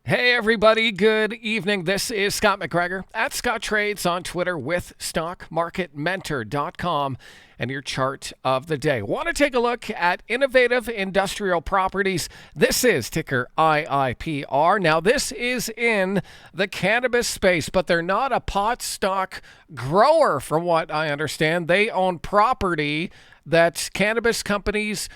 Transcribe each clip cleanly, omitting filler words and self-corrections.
Hey everybody, good evening. This is Scott McGregor at Scott Trades on Twitter with StockMarketMentor.com and your chart of the day. Want to take a look at innovative industrial properties. This is ticker IIPR. Now this is in the cannabis space, but they're not a pot stock grower from what I understand. They own property that cannabis companies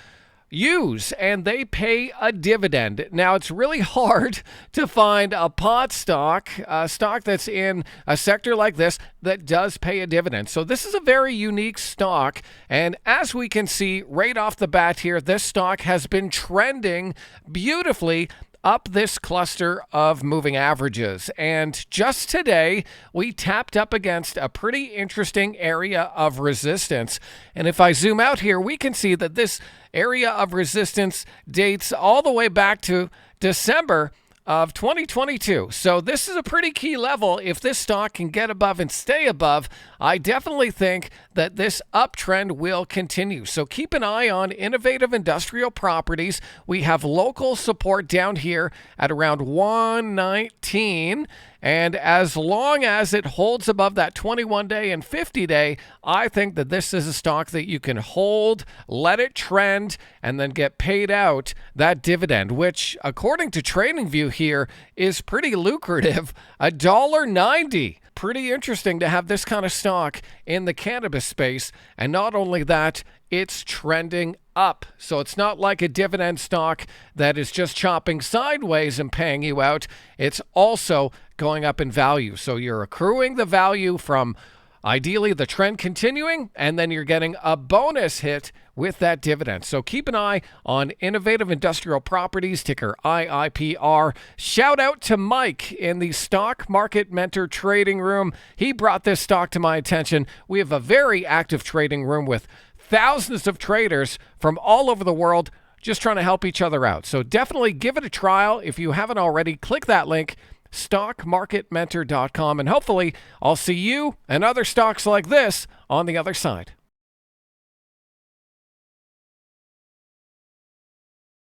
use, and they pay a dividend. Now, it's really hard to find a pot stock, a stock that's in a sector like this that does pay a dividend. So this is a very unique stock, and as we can see right off the bat here, this stock has been trending beautifully up this cluster of moving averages. And just today, we tapped up against a pretty interesting area of resistance. And if I zoom out here, we can see that this area of resistance dates all the way back to December of 2022. So this is a pretty key level. If this stock can get above and stay above, I definitely think that this uptrend will continue. So keep an eye on innovative industrial properties. We have local support down here at around 119. And as long as it holds above that 21-day and 50-day, I think that this is a stock that you can hold, let it trend, and then get paid out that dividend, which, according to TradingView here, is pretty lucrative. $1.90. Pretty interesting to have this kind of stock in the cannabis space. And not only that, it's trending up. So it's not like a dividend stock that is just chopping sideways and paying you out. It's also going up in value. So you're accruing the value from ideally the trend continuing, and then you're getting a bonus hit with that dividend. So keep an eye on innovative industrial properties, ticker IIPR. Shout out to Mike in the Stock Market Mentor trading room. He brought this stock to my attention. We have a very active trading room with thousands of traders from all over the world just trying to help each other out. So definitely give it a trial. If you haven't already, click that link, StockMarketMentor.com, and hopefully I'll see you and other stocks like this on the other side.